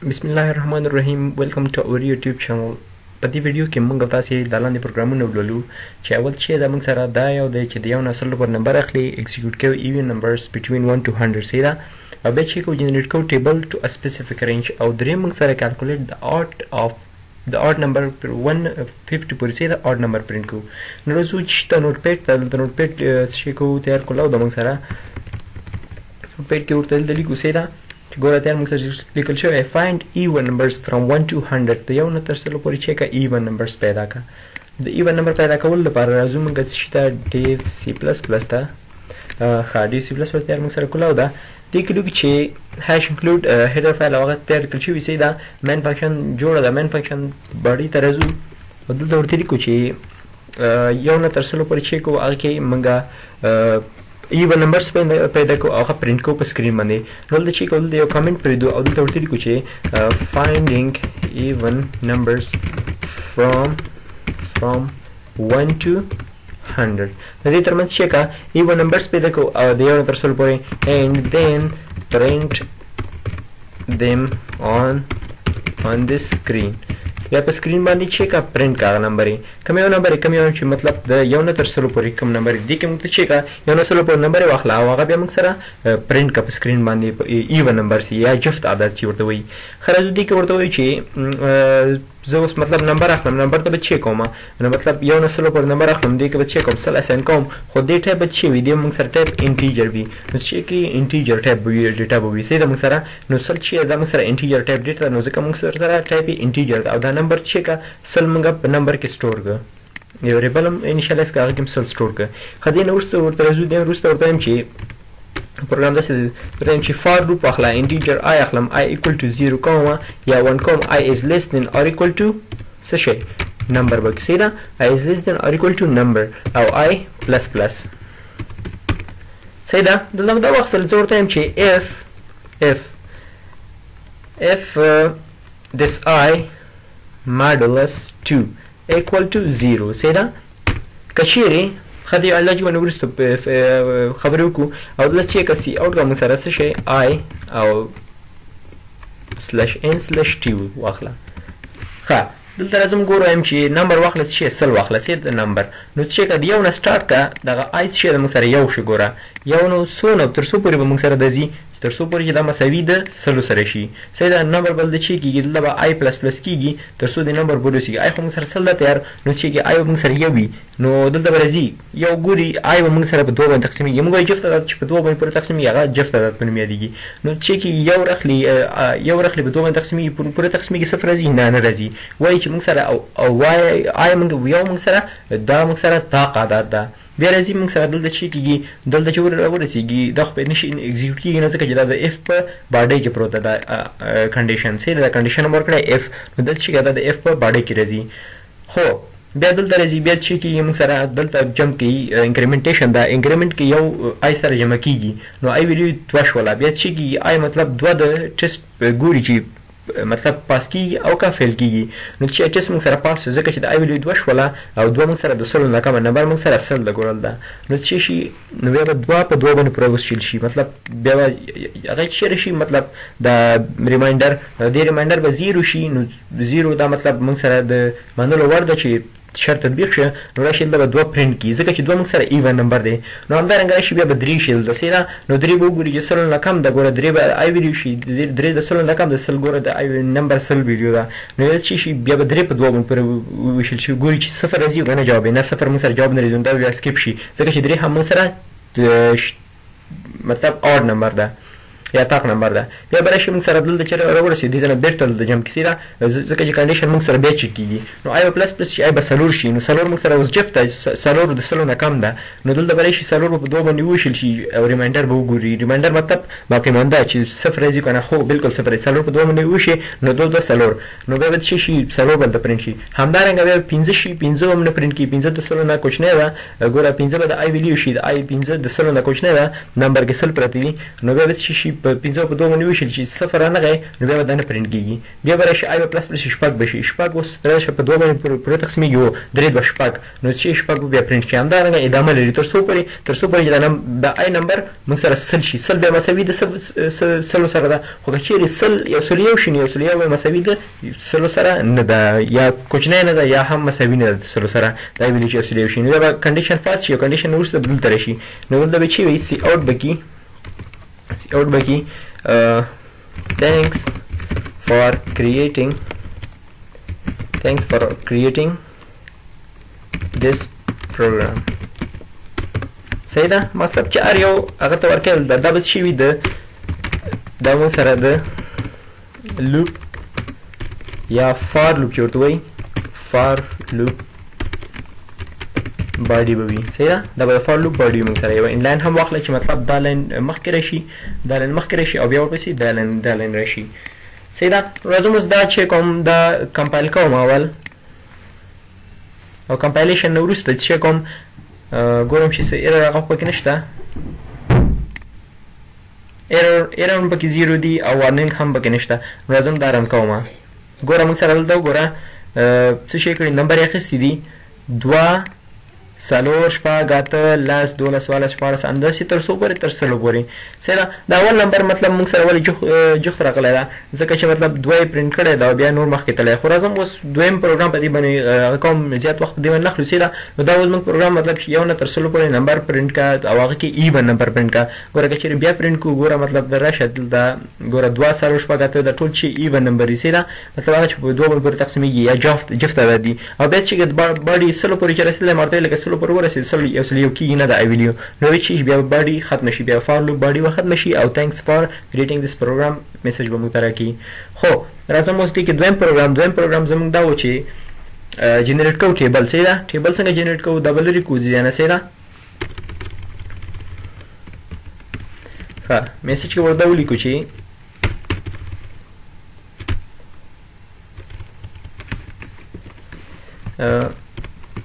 Bismillahirrahmanirrahim. Welcome to our YouTube channel. په دې ویډیو کې موږ تاسو د لاندې پروګرامونه ولولو چې اول چې دا موږ سره دا یو دی چې د یو نسل پر نمبر اخلي execute کوي even numbers between 1 to 100 سیدا او به چې کو جنریټ کو table to a specific range او درې موږ سره calculate the odd number per 150 پورې سیدا odd number print کو نو زو چې د نوٹ پیډ چې کو تیار کولو د موږ سره پیډ کې ورته د لیکو سیدا ګوره تیار موږ سره لیکل شوی find even numbers from 1 to 100 د یو نه تر سلو پورې چې کا even numbers پیدا کا د even number پیدا کول لپاره راځو موږ چې دا div c++ ته div c++ تیار موږ سره کولاو دا دې کې چې hash include header file هغه تیار کړل شوی سي دا main function جوړه دا main function باندې تر راځو دلته ورته لیکو چې یو نه تر سلو پورې چې کو هغه کې موږ even numbers پیدا کو او پرینټ کو په سکرین باندې نو د چې کول یو کمنټ پرې دو او دلته ورته لیکو چې finding even numbers from 1 to 100 د دې ترمنځ چې کا even numbers پیدا کو او د یو تر سلو پورې and then print them on the screen یا په سکرین باندې چې کا پرینټ کا نمبر کوم یو نمبر چې مطلب د یو نه تر سلو پورې کوم نمبر دی کوم ته چې کا یو نه سلو پورې نمبر واخلا او هغه بیا موږ سره پرینټ کا په سکرین باندې ایون نمبر سی یا جفت عدد چې ورته وي خرج دی کې ورته وي چې زه اوس مطلب نمبر اخلم نمبر ته به چې کوم نو مطلب یو نه سلو پورې نمبر اخلم دی کې به چې کوم سل اساین کوم خو دې ټایپ به چې وي دی موږ سره ټایپ انټیجر وي نو چې کې انټیجر ټایپ وي ډیټا به وي سي دا موږ سره نو سل چې دا موږ سره انټیجر ټایپ ډیټا نو ځکه موږ سره ټایپ انټیجر او دا نمبر چې کا سل موږ په نمبر کې سٹور کړ یو ریبلم انیشیالایز کاغه کې سل سٹور کړ خدای نو ورته راځو دی ورته ورته چې program داسې دریم چې for loop اخلا integer I اخلم I equal to 0 comma یا 1 comma I is less than or equal to څه شي number به کېږي دا I is less than or equal to number او I plus plus صحیح ده دلته دا وخت زه ورته وایم چې if this I modulus 2 equal to 0 صحیح ده کچېرې خدای الله جی ونه ورسته خبرو کو او دلته چې کسي اوټ کوم سره څه شي I او /n/t واخله ها دلته راځم ګورم چې نمبر واخله چې سل واخله چې د نمبر نو چې کله یو نه سٹارټ کا دغه I چې د موږ سره یو شي ګوره یو نو سونه تر څو پورې به موږ سره دزي تر څو پورې چې دا مساوي د سلو سره شي صحیح دا نمبر بل د چې کېږي دلته به I++ کېږي تر څو د نمبر پورې شي I خو موږ سره سل ده تیار نو چې کې I موږ سره یو وي نو دلته به راځي یو ګوري I به موږ سره په دوه باندې تقسیمېږي موږ وایو جفت عدد چې په دوه باندې پورې تقسیمېږي هغه جفت عدد په نوم یادېږي نو چې کې یو رخلي په دوه باندې تقسیمېږي پورې تقسیمېږي صفر راځي نه راځي وایي چې موږ سره او وایي I موږ سره دا موږ سره طاق عدد ده بیا راځي موږ سره دلته چې کېږي دلته چې ورسېږي دا خو به نشي اکزیکیوټ کېږي نه ځکه چې دا د اف په باډۍ کې پروت ده کنډیشن صحیح دا کنډیشن نمبر کړی اف نو دلته چې دا د اف په باډۍ کې راځي خو بیا دلته راځي بیا چې کېږي موږ سره دلته جمع کوي انکریمنټیشن دا انکریمنټ کې یو آی سره جمع کېږي نو آی ویلیو دوه شوله بیا چې کېږي آی مطلب دوه د ټیسټ ګوري چې مطلب پاس کیږي او کا فیل کیږي نو چې ټیسټ موږ سره پاس ځکه چې د آی ویلیو دوه شوله او دوه موږ سره د سلو نه کم نمبر موږ سره سل لګورل ده نو چې شي نو بیا به دوه په دوه باندې پروګرام شي مطلب بیا هغه چې شي مطلب د ریمایندر د ریمایندر به 0 شي نو 0 دا مطلب موږ سره د منلو وړ ده چې شرط تطبیق شه نو راشي دلته دوه پرینټ کی ځکه چې دوه موږ سره ایون نمبر دی نو همدارنګه راشي بیا به درې شي دلته سیده نو درې به وګوري چې سلو نه کم ده ګوره درې به آی ویلیو شي درې د سلو نه کم ده سل ګوره د آی نمبر سل ویلیو ده نو چې شي بیا به درې په دوه باندې پورې ویشل شي ګوري چې صفر راځي او نه جواب نه صفر موږ سره جواب نه راځي دا بیا سکیپ شي ځکه چې درې هم موږ سره مطلب اډ نمبر ده یا طاق نمبر ده بیا به راشي موږ سره دلته چې راورسېږي دې ځای بېرته دلته جمع کېږي ځکه چې کنډیشن موږ سره بیا چک کېږي نو آی پلس چې آی به څلور شي نو څلور موږ سره اوس جفت ده څلور د سلو نه کم ده نو دلته به راشي څلور به په دوه باندې وویشل شي او ریمایندر به وګوري ریمایندر مطلب باقي مانده چې صفر راځي که نه خو بلکل صفر څلور په دوه باندې ووشي نو دوه څلور نو بیا به څه شي څلور به دلته پرینټ شي همدارنګه بیا پنځه شي پنځه به هم نه پرینټ کېږي پنځه د سلو نه کوچنی ده ګوره پنځه به د آی ویلیو شي د آی پنځه د سلو نه کوچنی ده نمبر کې سل پرته دي نو بیا به څه شي په 15 په 2 باندې وشل چې صفر رانغی نو بیا به دا نه پرنټ کېږي بیا به راشي آی پلس پلس شپږ به شي شپږ اوس راشه په 2 باندې پوره تقسیمېږي و 3 دوه شپږ نو چې شپږ به بیا پرنټ کړي همدارنګه ادامه لري تر څو پورې د آی نمبر موږ سره سل شي سل بیا مساوي د سلو سره ده خو که چیرې سل یو سل یو شي نو یو سل یو مساوي د سلو سره نه ده یا کوچنی نه ده یا هم مساوي نه ده د سلو سره دا ویلي چې یو سل یو شي نو بیا به کنډیشن پات شي او کنډیشن وروسته دلته راشي نو دلته به چې وي سی آوټ به کي thanks for creating this program صحیح ده مطلب چې هر یو هغه ته ورکړل دا به شي وي د دا مو سره د لوپ یا فار لوپ چې ورته وایي فار لوپ باډي به وي صحیح ده دا به فار لوپ باډي موږ سره یو انلاین هم واخله چې مطلب دا لاین مخکې راشي او بیا ورپسې دا لاین راشي صحیح ده راځم اوس دا چې کوم دا کمپایل کوم اول او کمپایلیشن نه وروسته چې کوم ګورم چې څه ایرر هغه پکې نشته ایرر هم پکې 0 دي او وارنینګ هم پکې نشته راځم دا رن کوم ګوره موږ سره دلته وګوره څه شی کړي نمبر یې اخیستی دي 2 څلور شپږ اته لس دولس څوارلس شپاړس همداسې تر څو پورې تر سلو پورې صحیح ده دا اول نمبر مطلب موږ سره ولې جوخت راغلی ده ځکه چې مطلب دوه یې پرنټ کړی ده او بیا نور مخکې تللی خو راځم اوس دویم پروګرام په دې باندې کوم زیات وخت په دې باندې نه اخلو صحیح ده نو دا اوس موږ پروګرام مطلب چې یو نه تر سلو پورې نمبر پرنټ کړه او هغه کې ایون نمبر پرنټ کړه ګوره که چېرې بیا پرنټ کړو ګوره مطلب د راشه دلته ګوره 2 څلور شپږ اته دا ټول چې ایون نمبر دي صحیح ده مطلب هغه چې په دوه باندې پورې تقسیمېږي یا جفت دي او بیا چې باډي سلو پورې چې رسېدلی ما ورته ویل لکه سلو پورې ورسېد یو سل یو کېږي نه د آی ویډیو نو چې بیا باډي ختمه شي بیا فار لوپ باډي به ختمه شي او thanks for creating this program میسج به موږ ته راکړي خو راځم اوس دې کې دویم پروګرام زموږ دا و چې جنریټ کوو ټیبل صحیح ده ټیبل څنګه جنریټ کوو دا به لرې کوو ځایانه صحیح ده ښه میسج کې ورته ولیکو چې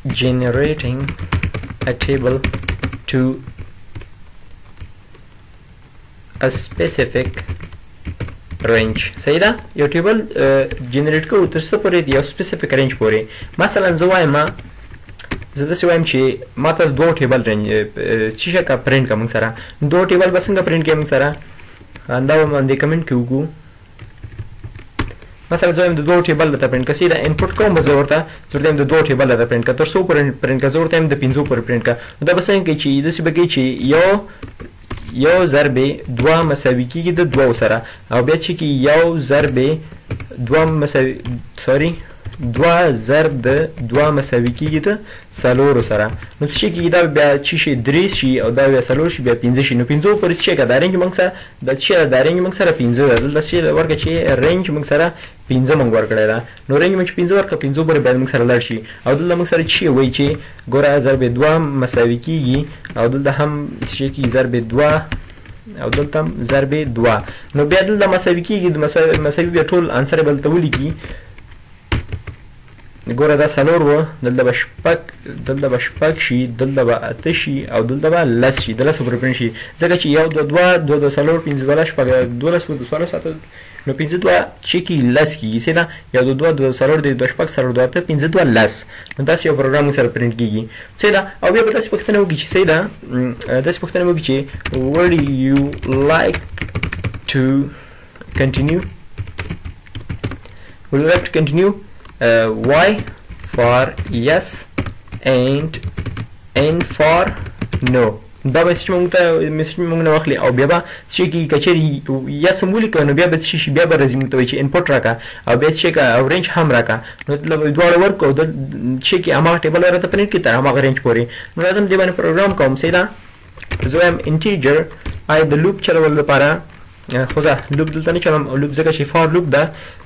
generating a table to a specific range صحیح ده یو ټیبل جنریټ کوو تر څه پورې یو سپیسیفیک رینج پورې مثلا زه وایم داسې وایم چې ما ته دوه ټیبل رینج چې شکه پرنټ کړه موږ سره دوه ټیبل به څنګه پرنټ کړي موږ سره دا به باندې کمنټ کې وګورو مثلا زه وایم د دوه ټیبل درته پرنټ کړه سیده انپوټ کوم به زه ورته وایم د دوه ټیبل درته پرنټ کړه تر څو پورې پرنټ کړه زه ورته وایم د 5 پورې پرنټ کړه نو دا به څنګه کوي چې داسې به کوي چې یو ضربې 2 مساوي کېږي د 2 سره او بیا چې یو ضربې 2 ضرب د 2 مساوي کېږي د څلورو سره نو څه شي کېږي دا بیا چې شي 3 شي او دا بیا څلور شي بیا 5 شي نو 5 پورې څه که دا رینج موږ سره دا چې دا رینج موږ سره 5 ده دلته چې ورکړه چې رینج موږ سره 15 موږ ورکړی ده نو رینج موږ 15 ورکړه 15 پورې باید موږ سره لاړ شي او دلته موږ سره چې وایي چې ګوره ضرب 2 مساوي کېږي او دلته هم چې کېږي ضرب 2 او دلته هم ضرب 2 نو بیا دلته مساوي کېږي مساوي بیا ټول انسر به دلته ولیکي ګوره دا څلور و دلته به شپږ شي دلته به اته شي او دلته به لس شي د لسو پورې پرنټ شي ځکه چې یو دوه څلور پنځه دوه شپږ دولس و څوارلس اته نو 5 2 چې کی لس کیږي سیده یو 2 سرور دی 2 شپږ سرور 2 ته 5 2 لس نو تاسو یو پروګرام سره پرنټ کیږي سیده او بیا تاسو پوښتنه وکړئ چې سیده تاسو پوښتنه وکړئ چې would you like to continue y for yes and n for no دا به چې موږ ته میسج موږ نه واخلي او بیا به چې کچېرې یا سمولي کوو نو بیا به چې بیا به راځي موږ ته وایي چې انپوټ راکړه او بیا چې او رینج هم راکړه نو دواړه ورکړو چې هماغه ټیبل راته پرنټ کړي تر هماغه رینج پورې نو لازم دې باندې پروګرام کوم سیده زه وایم انټیجر آی د لوپ چلولو لپاره خو زه لوپ دلته نه چلوم لوپ ځکه چې فار لوپ ده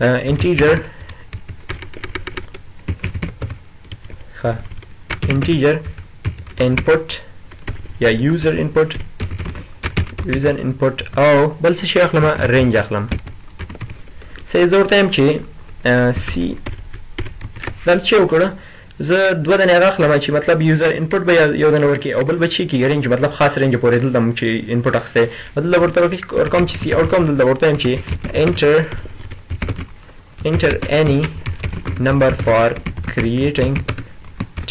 انټیجر input یا user input او بل څه شي اخلم رینج اخلم سې زه ورته یم چې سی دا چې وکړه زه دوه دنې هغه اخلم چې مطلب یوزر انپوټ به یو دنه ورکړي او بل به چې کېږي رینج مطلب خاص رینج پورې دلته موږ چې انپوټ اخیستی دلته ورته ورکوم چې سی آوټ کوم دلته ورته وایم چې enter any number for creating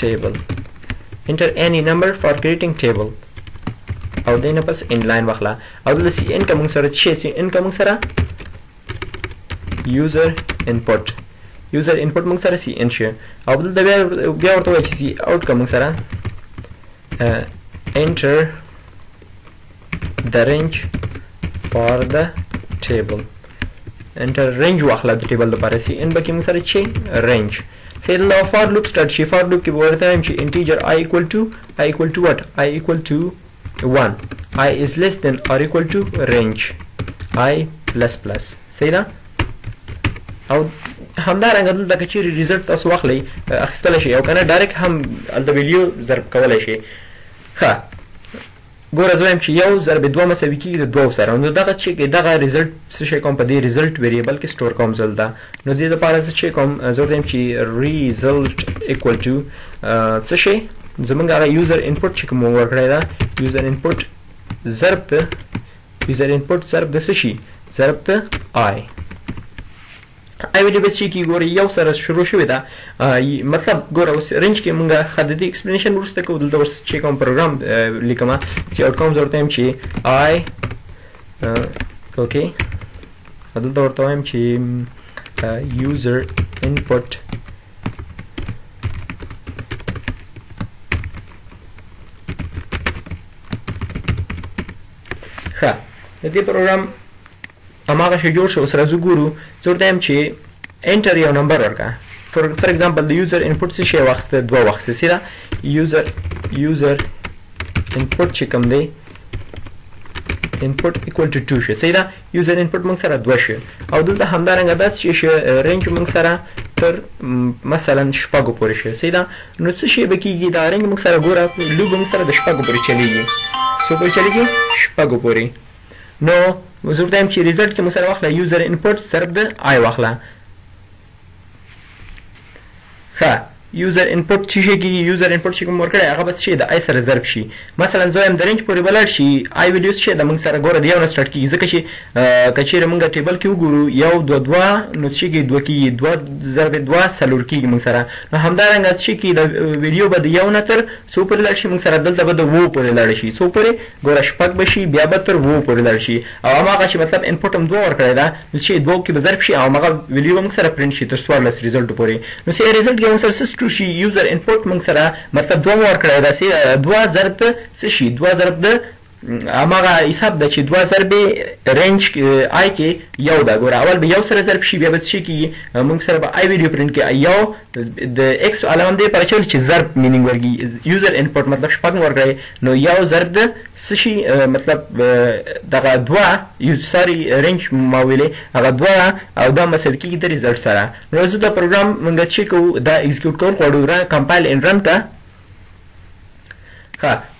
table enter any number for creating table او دینه پس inline واخله او دلته سی ان کوم سره چې سی ان کوم سره user input موږ سره سی ان شي او دلته بیا ورته وایي چې سی آوټ کوم سره enter the range for the table enter range واخله د ټیبل لپاره سی ان به کې موږ سره چې range say the for loop start شي for loop کې ورته وایم چې integer I equal to what I equal to 1 I is less than or equal to range I plus صحیح ده او همدارنګه دلته که چیرې ریزلټ تاسو واخلئ اخیستلی شئ او که نه ډایرکټ هم هلته ویډیو ضرب کولی شئ ښه ګوره زه وایم چې یو ضرب دوه مساوي کېږي د دوو سره نو دغه دغه ریزلټ څه شی کوم په دې ریزلټ ویریبل کې سټور کوم زه دلته نو دې دپاره زه چې کوم زه ورته وایم چې ریزلټ ایکول ټو څه شی زمونږ هغه یوزر انپوټ چې کوم ورکړی ده یوزر انپوټ ضرب د څه شي ضرب د آی آی ویډیو به څه کېږي ګوره یو سره شروع شوې ده مطلب ګوره اوس رینج کې مونږ ښه د دې ایکسپلینیشن وروسته کوو دلته اوس چې کوم پروګرام لیکمه سی آوټ کوم زه ورته وایم چې آی اوکې دلته ورته وایم چې یوزر انپوټ ښه د دې پروګرام هماغه شی جوړ شو اوس راځو ګورو زه ورته وایم چې انټر یو نمبر ورکړه فار ایگزامپل د یوزر انپوټ څه شی واخیسته دوه واخیسته سیده یوزر انپوټ چې کوم دی انپوټ ایکول ټو 2 شي صحیح ده یوزر انپوټ موږ سره دوه شي او دلته همدارنګه دا څه شي رینج موږ سره تر مثلا شپږو پورې شي صحیح ده نو څه شی به کېږي دا رینج موږ سره ګوره لوب موږ سره د شپږو پورې چلیږي څو پورې چلیږي شپږو پورې نو زه ورته وایم چې ریزلټ کې موږ سره واخله یوزر انپوټ ضرب د آی واخله ښه یوزر انپوټ چې شي کېږي یوزر انپوټ چې کوم ورکړی هغه به څه شي د آی سره ضرب شي مثلا زه وایم د رینج پورې به لاړ شي آی ویډیو څه شی ده موږ سره ګوره د یو نه سټارټ کېږي ځکه چې که چیرې موږ ټیبل کې وګورو یو دوه نو څه کېږي دوه کېږي دوه ضرب دوه څلور کېږي موږ سره نو همدارنګه څه کېږي د ویډیو به د یو نه تر څو پورې لاړ شي موږ سره دلته به د اوو پورې لاړ شي څو پورې ګوره شپږ به شي بیا به تر اوو پورې لاړ شي او هماغه چې مطلب انپوټ هم دوه ورکړی ده نو چې دوو کې به ضرب شي او هماغه ویډیو به موږ سره پرنټ شي تر 14 ریزلټو پورې نو چې ریزلټ کې موږ سره څه سټور شي یوزر انپوټ موږ سره مطلب دوه ورکړی ده چې دوه ضرب د څه شي دوه ضرب د هماغه حساب ده چې دوه ضرب رینج آی کې یو ده ګوره اول به یو سره ضرب شي بیا به څه کېږي موږ سره به آی ویډیو پرنټ کړي یو د ایکس علامه دې لپاره چول چې ضرب مینینګ ورکړي یوزر انپوټ مطلب شپږ ورکړی نو یو ضرب د څه شي مطلب دغه دوه ساري رینج ما ویلې هغه دوه او دا مساوي کېږي د ریزلټ سره نو زه دا پروګرام موږ چې کوو دا ایکزیکیوټ کول غواړو کمپایل اینډ رن کا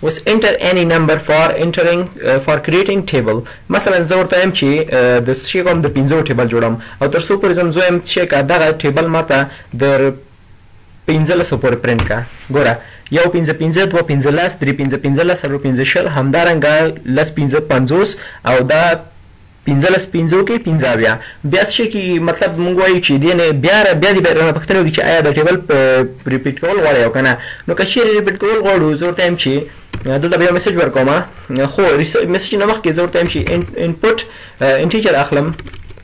was enter any number for creating table مثلا زه ورته وایم چې د شي کوم د 15 ټیبل جوړم او تر څو پورې زه وایم چې دغه ټیبل ماته د 15 پورې پرنټ کا ګوره یو 15 2 15 3 15 4 15 همدارنګه لس 50 او دا 15 کې 15 بیا څه کې مطلب موږ وایو چې دې نه بیا دې رانه پوښتنه وکړي چې آیا د ټیبل ریپیټ کول غواړئ او که نه نو که چیرې ریپیټ کول غواړو زه ورته وایم چې دلته به یو میسج ورکوم خو میسج نه مخکې زه ورته وایم چې انپوټ انټیجر اخلم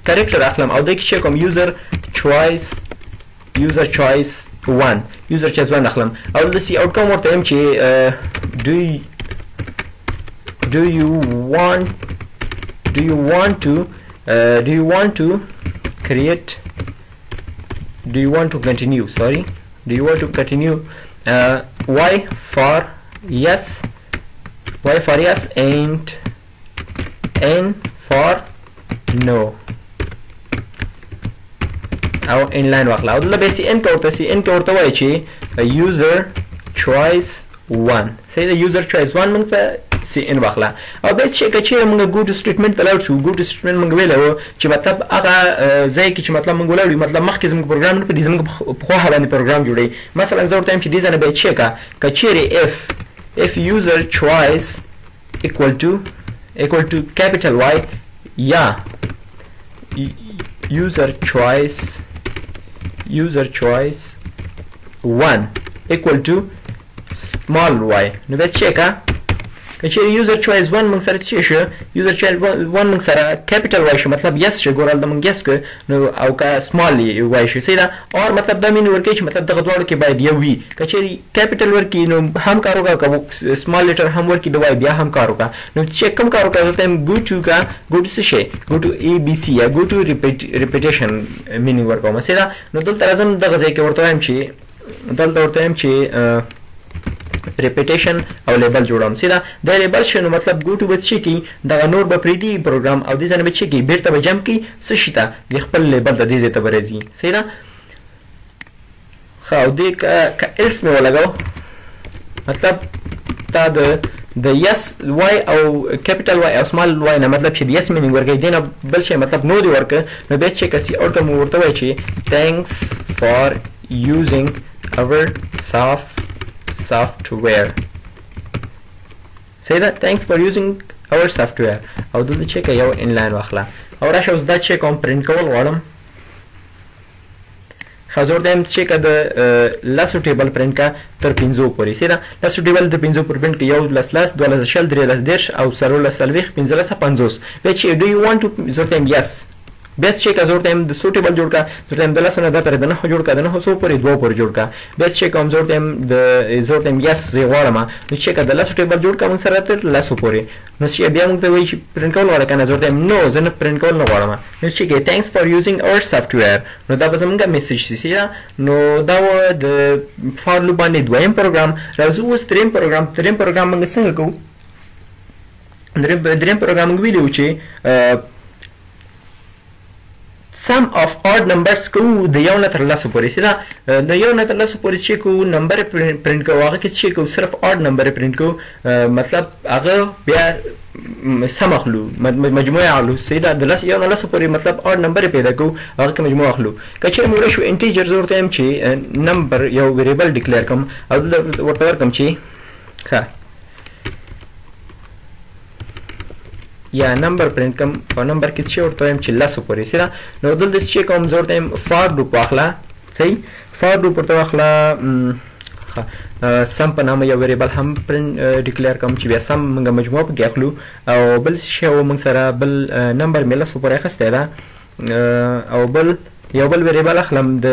کریکټر اخلم او دې کې چې کوم یوزر چوایس 1 اخلم او دلته سی آوټ کوم ورته وایم چې do you want to continue y for yes and n for no او inline واخله او دلته به سی ان کې ورته وایي چې user choice 1 say the user choice 1 موږ ته سی ان واخله او به چې کچې موږ ګو ټو سټیټمنټ ته لاړ شو ګو ټو سټیټمنټ موږ ویلو چې مطلب هغه ځای کې چې مطلب موږ ولاړو مطلب مخکې زموږ پروګرام په دې زموږ په خوا باندې پروګرام جوړي مثلا زه ورته چې دې ځنه به چیک کچېره if user choice equal to capital Y یا user choice 1 equal to small y نو به چیک کچې user choice 1 موږ سره څه شو user choice 1 موږ سره capital y شو مطلب yes شو ګورل د موږ yes ک نو او کا small y شو سیدا اور مطلب دا مين ورکې چې مطلب دغه دوړو کې باید یو وي کچې capital ورکې نو هم کارو کا small letter هم ورکې د y بیا هم کارو کا نو چې کوم کارو کا ته go to څه شي go to abc یا go to repetition meaning ورکوم سیدا نو دلته راځم دغه ځای کې ورته وایم چې repetition او لیبل جوړوم سیدا دا لیبل شنو مطلب ګو ټو بچی کی دا نور به پریدي پروګرام او دې ځنه بچی کی بیرته به جمع کی څه شتا د خپل لیبل د دې ځای ته برځي سیدا خو دې ک ایلس مې ولګاو مطلب تا د yes y او capital Y او small y نه مطلب چې yes meaning ورګي دینه بل شي مطلب نو دی ورکه نو به چې کسي اوټکم ورته وای چې thanks for using our software say that thanks for using our software او دلته چې یو inline واخلا او راشه اوس دا چې کوم پرینټ کول غواړم خزور دیم چې کده لاسو ټیبل پرینټ کا تر 15 پورې سیدا لاسو ټیبل د 15 پر پرینټ کې یو لس 12 شل 3 10 او سره سلويخ 15 50 which do you want to زور دیم yes بیت چې کا زور دیم د سوټیبل جوړ کا زور دیم د لاسونه د تر د نه جوړ کا د نه سو پورې 2 پورې جوړ کا بیت چې کوم زور دیم د زور دیم yes زی غواړم نو چې کا د لاسو ټیبل جوړ کا مون سره تر لاسو پورې نو چې بیا موږ ته وایي چې پرینټ کول غواړم کنه زور دیم نو زه نه پرینټ کول نه غواړم نو چې thanks for using our software نو دا به زمونږه میسج شي نو دا و د فار لوپ باندې دویم پروګرام راځو اوس دریم پروګرام موږ څنګه کوو دریم پروګرام موږ ویلو چې sum of odd numbers کو د یو نه تر لاسو پورې سیدا د یو نه تر لاسو پورې چې کو نمبر پرینټ کوو هغه کې چې کو صرف odd نمبر پرینټ کوو مطلب هغه بیا سم اخلو مجموعه اخلو سیدا د لاس یو نه لاسو پورې مطلب odd نمبر پیدا کوو هغه کې مجموعه اخلو کچې موږ شو انټیجر ورته هم چې نمبر یو ویریبل ډیکلیئر کوم او ورته ورکم چې ښه یا نمبر پرینټ کوم او نمبر کې چې ورته هم چې لاسو پورې سره نو دلته چې کوم ضرورت هم فار لوپ واخلا صحیح فار لوپ ورته واخلا سم په نامه یو ویریبل هم ډیکلیئر کوم چې بیا سم موږ مجموعه په کې اخلو او بل شی موږ سره بل نمبر مې لاسو پورې اخسته ده او بل یو بل ویریبل اخلم د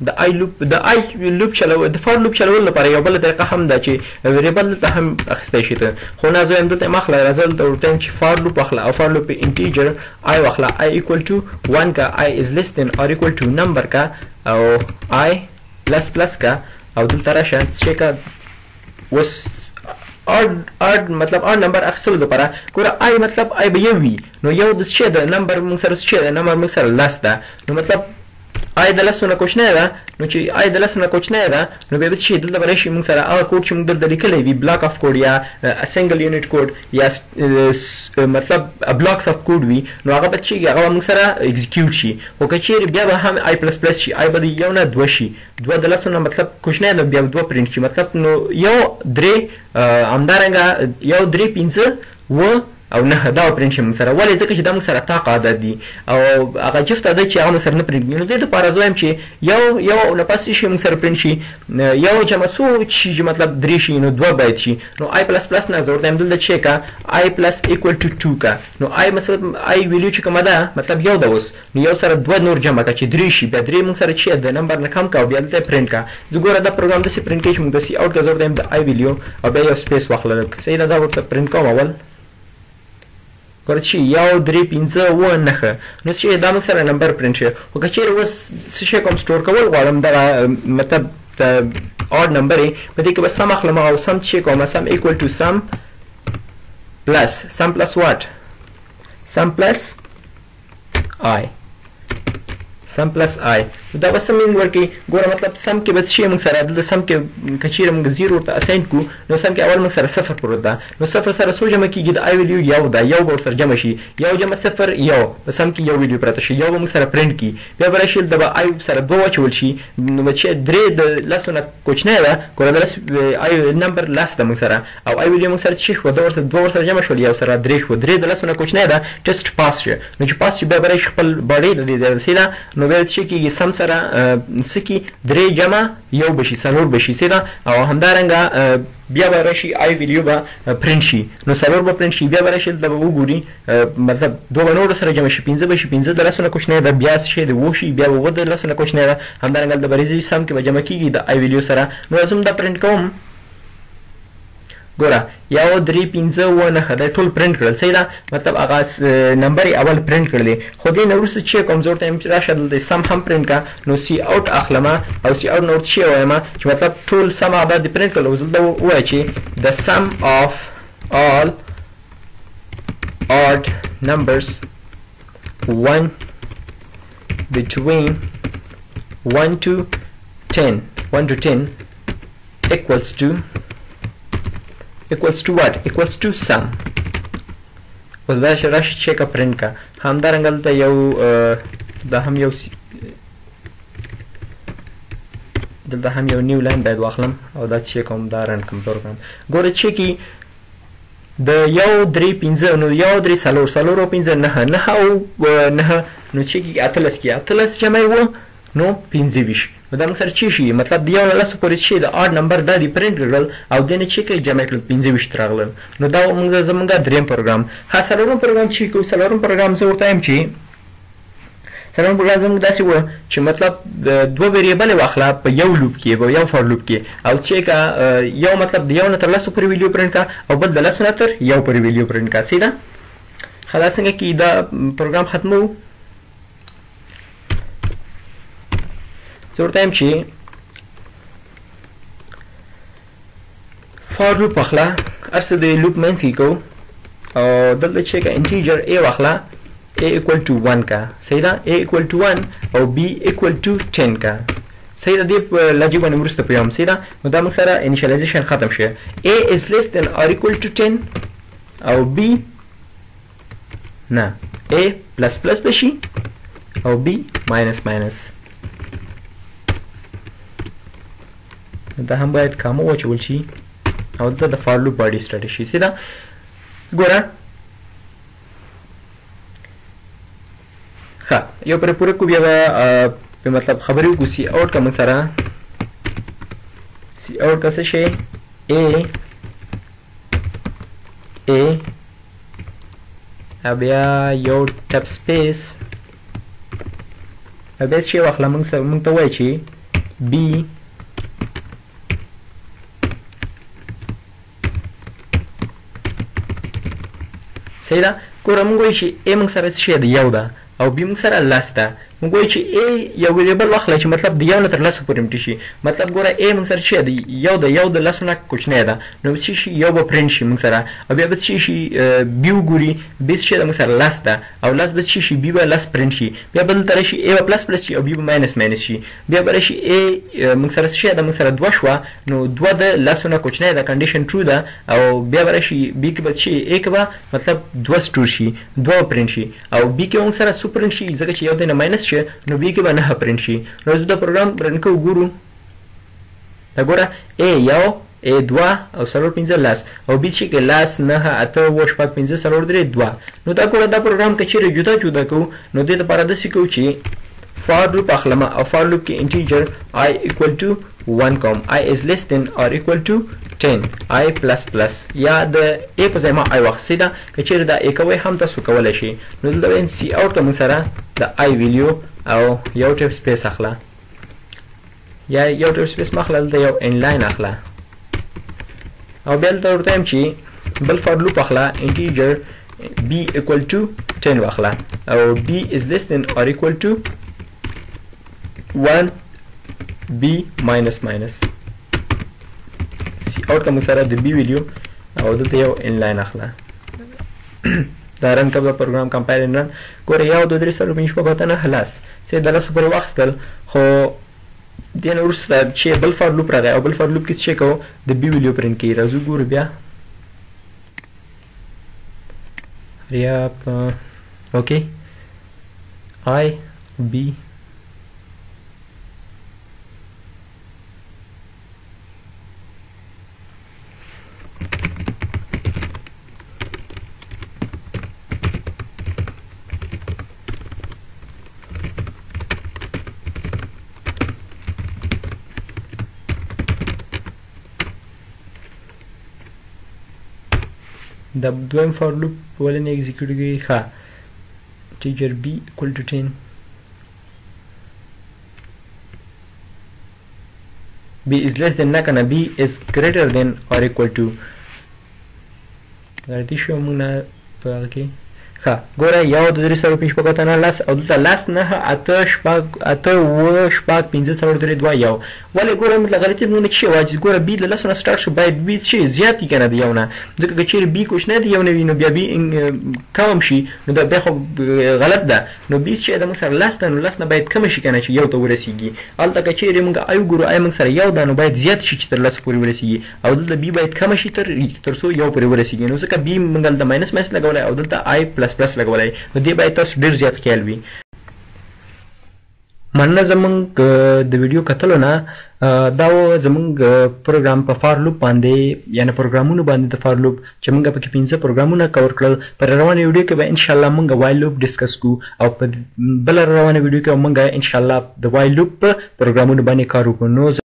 د آی لوپ چلو د فار لوپ چلول لپاره یو بل طریقه هم ده چې ویریبل ته هم اخیستی شي ته خو نه زه هم دلته مخله راځل ته ورته چې فار لوپ اخله او فار لوپ انټیجر آی واخله آی ایکول ټو 1 کا آی از لیس دین اور ایکول ټو نمبر کا او آی پلس پلس کا او دلته راشه چې کا وس odd مطلب odd نمبر اخیستلو لپاره ګوره آی مطلب آی به یو وي نو یو د څه د نمبر موږ سره څه د نمبر موږ سره لاس ده نو مطلب آی د لاسونه کوچنی ده نو چې آی د لاسونه کوچنی ده نو بیا به چې دلته به راشي موږ سره هغه کوډ چې موږ دلته لیکلی وي بلاک اف کوډ یا سنګل یونټ کوډ یا مطلب بلاکس اف کوډ وي نو هغه به چې هغه موږ سره اکزیکیوټ شي خو که چیرې بیا به هم آی پلس پلس شي آی به د یو نه دوه شي دوه د لاسونه مطلب کوچنی ده بیا دوه پرینټ شي مطلب نو یو درې همدارنګه یو درې پنځه و او نه دا پرینټ شي موږ سره ولې ځکه چې دا موږ سره طاقه عدد دي او هغه جفت عدد چې هغه موږ سره نه پرینټ نو دې لپاره زه وایم چې یو نه پس شي موږ سره پرینټ شي یو جمع څو شي مطلب درې شي نو دوه باید شي نو آی پلس پلس نه زه ورته دلته چې کا آی پلس ایکول ټو 2 کا نو آی مثلا آی ویلیو چې کومه ده مطلب یو ده اوس نو یو سره دوه نور جمع کا چې درې شي بیا درې موږ سره چې د نمبر نه کم کا او بیا دلته پرینټ کا زه ګوره دا پروګرام داسې پرینټ کوي چې موږ داسې اوټ کا زه ورته د آی ویلیو او بیا یو سپیس واخلم صحیح ده دا ورته پرینټ کوم اول ګوره چې یو درې پنځه اووه نښه نو چې دا موږ سره نمبر پرینټ شي خو که چیرې اوس څه شی کوم سټور کول غواړم دغه مطلب اډ نمبر یې په دې کې به سم اخلم او سم چې کوم سم ایکول ټو سم پلس واټ سم پلس آی دا به سم ورکړي. ګوره مطلب سم کې به څه شي موږ سره دلته سم کې که چیرې موږ 0 ورته اساین کړو نو سم کې اول موږ سره 0 پروت ده نو 0 سره څو جمع کېږي د آی ویلیو یو ده یو به ورسره جمع شي یو جمع 0 یو په سم کې یو ویلیو پرته شي یو به موږ سره پرنټ کړي بیا به راشي دلته به آی سره 2 واچول شي نو به چې 3 د لسو نه کوچنی ده ګوره د آی نمبر لس ده موږ سره او آی ویلیو موږ سره څه شوه 2 ورسره جمع شول یو سره 3 شوه 3 د لسو نه کوچنی ده ټیسټ پاس شي نو چې پاس شي بیا به راشي خپل باډي د دې ځای رسېده نو بیا څه کېږي سم سره څه کې 3 جمع یو به شي 4 به شي سیده او همدارنګه بیا به راشي آی ویلیو به پرنټ شي نو 4 به پرنټ شي بیا به راشي دلته به وګوري مطلب 2 به نورو سره جمع شي 5 به شي 5 د لسو نه کوچنی ده بیا څه شي د 7 شي بیا به 7 د لسو نه کوچنی ده همدارنګه د بریزي سم کې به جمع کېږي د آی ویلیو سره نو زه دا پرنټ کوم ګوره یو 3 5 و نه خدای ټول پرنټ کړل صحیح ده مطلب هغه نمبر اول پرنټ کړل خو دې نه وروسته چې کوم زور ته راشه دلته سم هم پرنټ کا نو سی اوټ اخلمه او سی اوټ نور چې وایم چې مطلب ټول سم عدد پرنټ کړل او زلته وای چې the sum of all odd numbers 1 between 1 to 10 equals to what equals to sum اوس دا راشي چیک پرنټ کا همدارنګه دلته یو دا هم یو دلته هم یو نیو لاین باید واخلم او دا چیک کوم دا رن کوم پروګرام ګوره چیکي د یو 3 15 نو یو 3 سالور او 15 نه او نه نو چیکي اتلس کې اتلس جمع و نو 15 نو دا موږ سره چی شي مطلب د یو نه لسو پورې شي د اډ نمبر دا دی پرنټ کړل او د نه چی کې جمع کړل 15 راغلل نو دا موږ زمونږ دریم پروګرام څلورم پروګرام چې کو څلورم پروګرام زه ورته ایم چې څلورم پروګرام زموږ داسې و چې مطلب دوه ویریبل واخله په یو لوپ کې په یو فور لوپ کې او چې کا یو مطلب د یو نه تر لسو پورې ویلیو پرنټ کا او بل د لسو نه تر یو پورې ویلیو پرنټ کا سیده خلاص څنګه کې دا پروګرام ختمو زه ورته یم چې فور لوپ واخله هر څه د لوپ منځ کې کوو او دلته چې کا انټیجر a واخله a equal to 1 کا صحیح ده a equal to 1 او b equal to 10 کا صحیح ده دې لږه باندې ورسته پیوم صحیح ده نو دا موږ سره انیشیالایزیشن ختم شي a is less than or equal to 10 او b نه a plus plus بشي او b minus minus دا هم باید کامو واچول شي او دا د فار لوپ باډي سټارټ شي صحیح ده ګوره ښه یو پر پوره کو بیا په مطلب خبرې وکړو سی اوټ کا موږ سره سی اوټ کا څه شي a بیا یو ټپ سپیس بیا شی واخله موږ ته وایي چې b صحیح ده ګوره موږ وایو چې a موږ سره څه شی ده یو ده او b موږ سره لس ده موږ وایو چې a یو ویریبل واخله چې مطلب د یو نه تر لسو پورې امټي شي مطلب ګوره a موږ سره څه ده یو د لسو نه کوچنی ده نو څه شي یو به پرنټ شي موږ سره او بیا به څه شي b وګوري b څه ده موږ سره لس ده او لس به څه شي b به لس پرنټ شي بیا به دلته راشي a به پلس پلس شي او b به ماینس ماینس شي بیا به راشي a موږ سره څه ده موږ سره 2 شوه نو 2 د لسو نه کوچنی ده کنډیشن ټرو ده او بیا به راشي b کې به څه a کې به مطلب 2 سټور شي 2 پرنټ شي او b کې موږ سره څو پرنټ شي ځکه چې یو د نه ماینس شي نو b کې به نه پرنټ شي نو زه دا پروګرام رن کوم ګورو دا ګوره a یو a 2 او سلور 15 لاس او b چې کې لاس نه اته و شپږ 15 سلور 3 2 نو دا ګوره دا پروګرام کچېره جدا کو نو دې لپاره د سې کو چې فار لوپ اخلمه او فار لوپ کې انټیجر i equal to 1 کوم i is less than or equal to 10 i plus plus یا د a په ځای ما i واخلې دا کچېره دا a کوي هم تاسو کولای شي نو دلته ام سی اوټ کوم سره د i ویلیو او یو ټپ سپیس اخلا یا یو ټپ سپیس مخله دلته یو ان لاین اخلا او بیا دلته ورته ام چې بل فار لوپ اخلا انټیجر b equal to 10 واخلا او b is less than or equal to 1 b minus minus سی اوټ کوم سره د b ویلیو او دلته یو ان لاین اخلا دا رن کړه پروګرام کمپایل رن ګوره 1 2 3 4 5 6 7 8 خلاص چې د لاسو پورې واخیستل خو دې نه وروسته چې بل فار لوپ راغی او بل فار لوپ کې څه کوو د بي ویلیو پرنټ کوي راځو ګورو بیا اوکې I B د دویم فار لوپ ولې نه ایگزیکیوټ کیږي ښه ټیچر b equal to 10 b is less than نه کنه b is greater than or equal to غلطي شو موږ نه په هغه کې ښه ګوره 1 2 3 4 5 6 7 8 10 او دلته لاس نه 8 شپږ 8 و شپږ 15 4 3 2 1 ولې ګوره موږ غلطي نه شي واجب ګوره b د لاسونه سٹارټ شو باید b شي زیات کنه دی یو نه ځکه چې چیرې b کوښنه دی یو نه وینو بیا b کم شي نو دا به خو غلط ده نو b چې د موږ سره لاس نه لاس نه باید کم شي کنه چې یو ته ورسیږي البته که چیرې موږ آیو ګورو آی موږ سره یو ده نو باید زیات شي چې تر لاس پورې ورسیږي او دلته b باید کم شي تر څو یو پورې ورسیږي نو ځکه b موږ دلته ماینس لګولای او دلته i پلس لګولای نو دې باید تاسو ډیر زیات خیال وي مننه زمونږ د ویډیو کتلو نه دا و زمونږ پروګرام په فار لوپ باندې یعنی پروګرامونو باندې د فار لوپ چې موږ پکې 15 پروګرامونه کور کړل پر روانه ویډیو کې به ان شاء الله موږ وایل لوپ ډیسکس کو او په بل روانه ویډیو کې موږ ان شاء الله د وایل لوپ پروګرامونو باندې کار وکړو